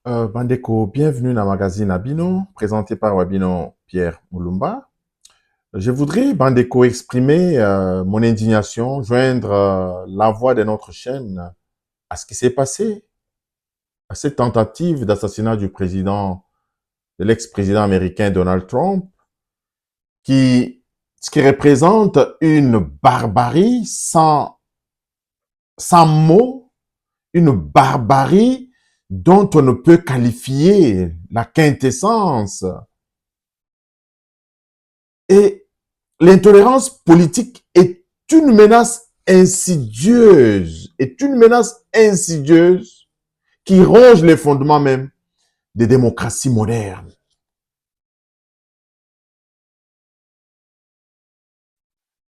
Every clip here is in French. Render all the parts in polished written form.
Bandeko, bienvenue dans le magazine Abino, présenté par Wabino Pierre Moulumba. Je voudrais, Bandeko, exprimer mon indignation, joindre la voix de notre chaîne à ce qui s'est passé, à cette tentative d'assassinat du président, de l'ex-président américain Donald Trump, ce qui représente une barbarie sans mots, une barbarie dont on ne peut qualifier la quintessence. Et l'intolérance politique est une menace insidieuse qui ronge les fondements même des démocraties modernes.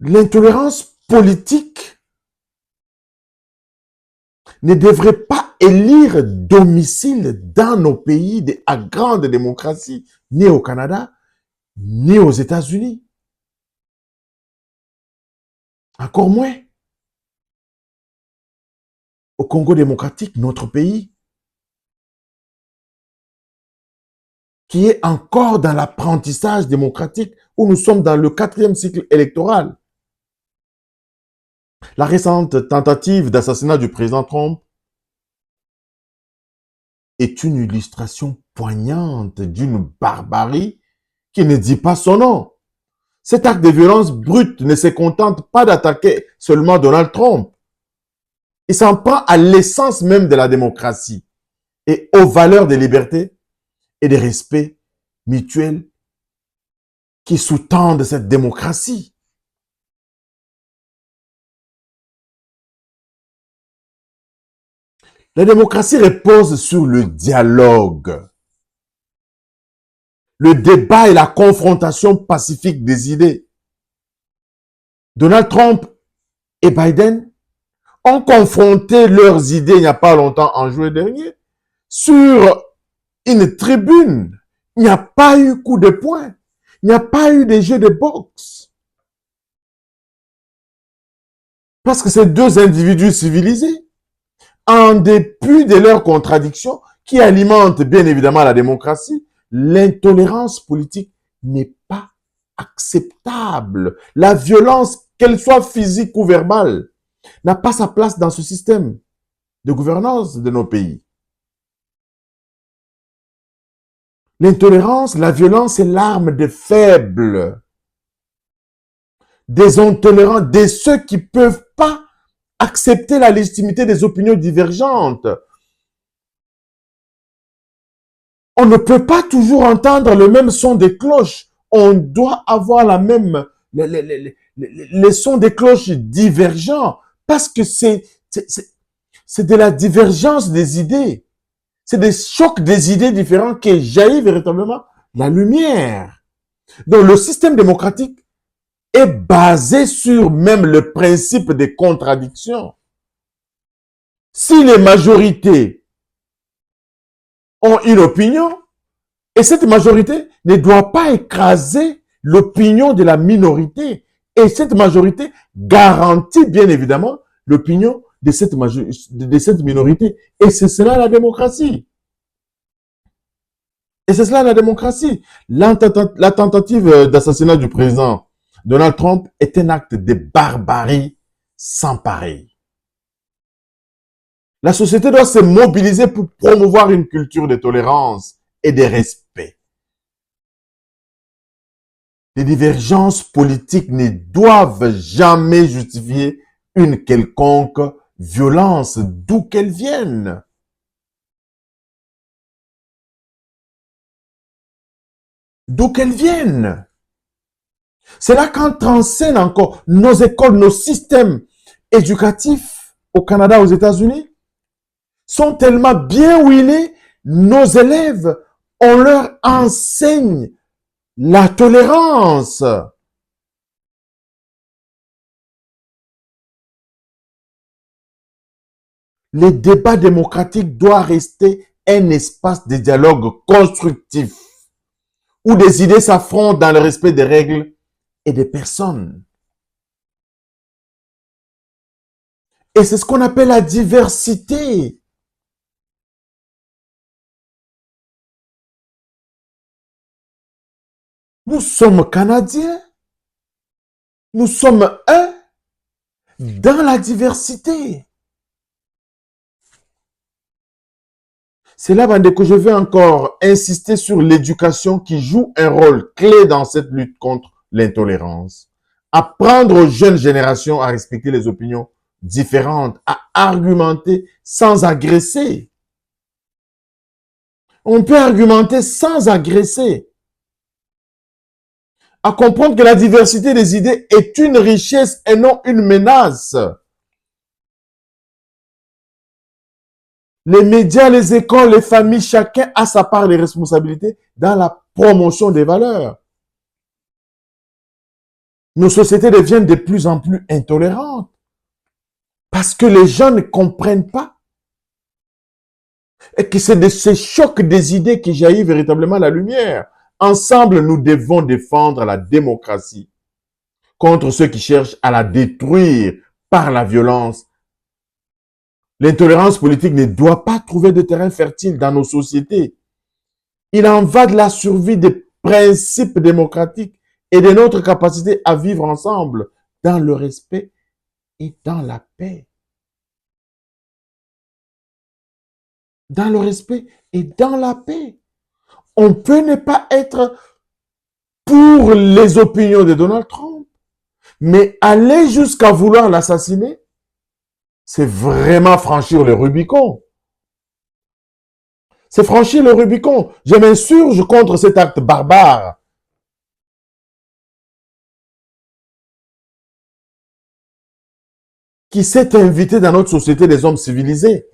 L'intolérance politique ne devrait pas élire domicile dans nos pays à grande démocratie, ni au Canada, ni aux États-Unis. Encore moins au Congo démocratique, notre pays, qui est encore dans l'apprentissage démocratique, où nous sommes dans le 4e cycle électoral. La récente tentative d'assassinat du président Trump est une illustration poignante d'une barbarie qui ne dit pas son nom. Cet acte de violence brute ne se contente pas d'attaquer seulement Donald Trump. Il s'en prend à l'essence même de la démocratie et aux valeurs de liberté et de respect mutuel qui sous-tendent cette démocratie. La démocratie repose sur le dialogue, le débat et la confrontation pacifique des idées. Donald Trump et Biden ont confronté leurs idées il n'y a pas longtemps, en juillet dernier, sur une tribune. Il n'y a pas eu coup de poing. Il n'y a pas eu de jeu de boxe. Parce que ces deux individus civilisés, en dépit de leurs contradictions, qui alimentent bien évidemment la démocratie, l'intolérance politique n'est pas acceptable. La violence, qu'elle soit physique ou verbale, n'a pas sa place dans ce système de gouvernance de nos pays. L'intolérance, la violence est l'arme des faibles, des intolérants, de ceux qui ne peuvent pas accepter la légitimité des opinions divergentes. On ne peut pas toujours entendre le même son des cloches. On doit avoir les sons des cloches divergents parce que c'est de la divergence des idées. C'est des chocs des idées différentes qui jaillit véritablement la lumière. Donc le système démocratique est basé sur même le principe des contradictions. Si les majorités ont une opinion, et cette majorité ne doit pas écraser l'opinion de la minorité, et cette majorité garantit bien évidemment l'opinion de cette minorité. Et c'est cela la démocratie. Et c'est cela la démocratie. La tentative d'assassinat du président Donald Trump est un acte de barbarie sans pareil. La société doit se mobiliser pour promouvoir une culture de tolérance et de respect. Les divergences politiques ne doivent jamais justifier une quelconque violence, d'où qu'elle vienne. D'où qu'elle vienne. C'est là qu'entre en scène encore nos écoles, nos systèmes éducatifs au Canada, aux États-Unis, sont tellement bien huilés, nos élèves, on leur enseigne la tolérance. Le débat démocratique doit rester un espace de dialogue constructif où des idées s'affrontent dans le respect des règles et des personnes. Et c'est ce qu'on appelle la diversité. Nous sommes Canadiens. Nous sommes un dans la diversité. C'est là, Bande, que je vais encore insister sur l'éducation qui joue un rôle clé dans cette lutte contre l'intolérance. Apprendre aux jeunes générations à respecter les opinions différentes, à argumenter sans agresser. On peut argumenter sans agresser. À comprendre que la diversité des idées est une richesse et non une menace. Les médias, les écoles, les familles, chacun a sa part de responsabilité dans la promotion des valeurs. Nos sociétés deviennent de plus en plus intolérantes parce que les gens ne comprennent pas et que c'est de ces chocs des idées qui jaillit véritablement la lumière. Ensemble, nous devons défendre la démocratie contre ceux qui cherchent à la détruire par la violence. L'intolérance politique ne doit pas trouver de terrain fertile dans nos sociétés. Il en va de la survie des principes démocratiques et de notre capacité à vivre ensemble dans le respect et dans la paix. Dans le respect et dans la paix. On peut ne pas être pour les opinions de Donald Trump, mais aller jusqu'à vouloir l'assassiner, c'est vraiment franchir le Rubicon. C'est franchir le Rubicon. Je m'insurge contre cet acte barbare. Qui s'est invité dans notre société des hommes civilisés.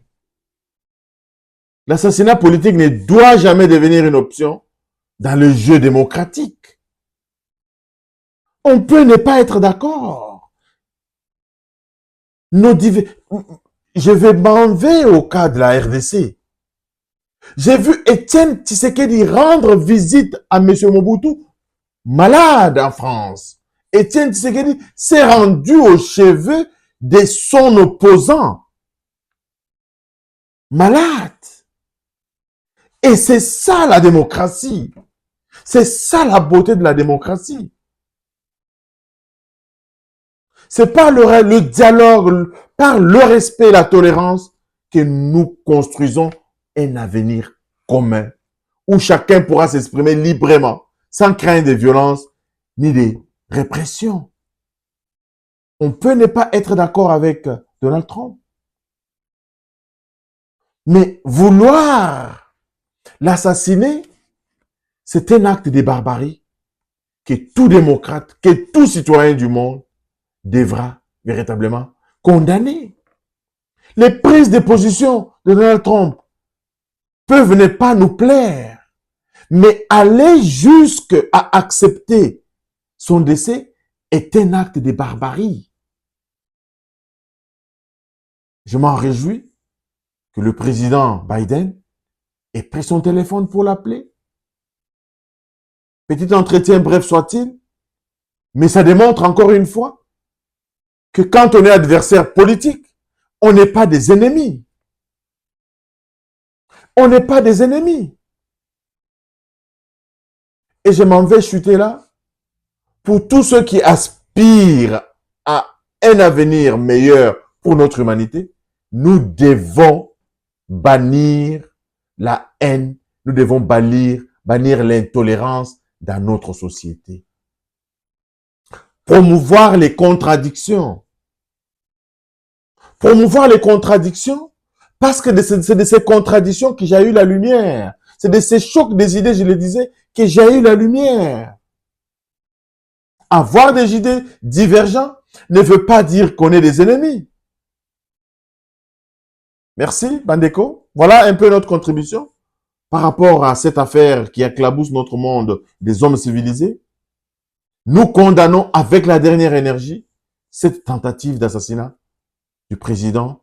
L'assassinat politique ne doit jamais devenir une option dans le jeu démocratique. On peut ne pas être d'accord. Je vais m'en vais au cas de la RDC. J'ai vu Étienne Tshisekedi rendre visite à M. Mobutu, malade en France. Étienne Tshisekedi s'est rendu aux cheveux de son opposant, malade. Et c'est ça la démocratie. C'est ça la beauté de la démocratie. C'est par le dialogue, par le respect et la tolérance que nous construisons un avenir commun où chacun pourra s'exprimer librement, sans crainte de violence ni de répression. On peut ne pas être d'accord avec Donald Trump, mais vouloir l'assassiner, c'est un acte de barbarie que tout démocrate, que tout citoyen du monde devra véritablement condamner. Les prises de position de Donald Trump peuvent ne pas nous plaire, mais aller jusqu'à accepter son décès est un acte de barbarie. Je m'en réjouis que le président Biden ait pris son téléphone pour l'appeler. Petit entretien bref soit-il, mais ça démontre encore une fois que quand on est adversaire politique, on n'est pas des ennemis. On n'est pas des ennemis. Et je m'en vais chuter là pour tous ceux qui aspirent à un avenir meilleur pour notre humanité. Nous devons bannir la haine, nous devons bannir l'intolérance dans notre société. Promouvoir les contradictions. Promouvoir les contradictions parce que c'est de ces contradictions que j'ai eu la lumière. C'est de ces chocs des idées, je le disais, que j'ai eu la lumière. Avoir des idées divergentes ne veut pas dire qu'on est des ennemis. Merci, Bandeko. Voilà un peu notre contribution par rapport à cette affaire qui éclabousse notre monde des hommes civilisés. Nous condamnons avec la dernière énergie cette tentative d'assassinat du président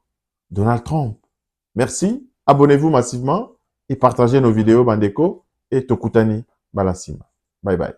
Donald Trump. Merci, abonnez-vous massivement et partagez nos vidéos Bandeko et Tokutani Balasima. Bye bye.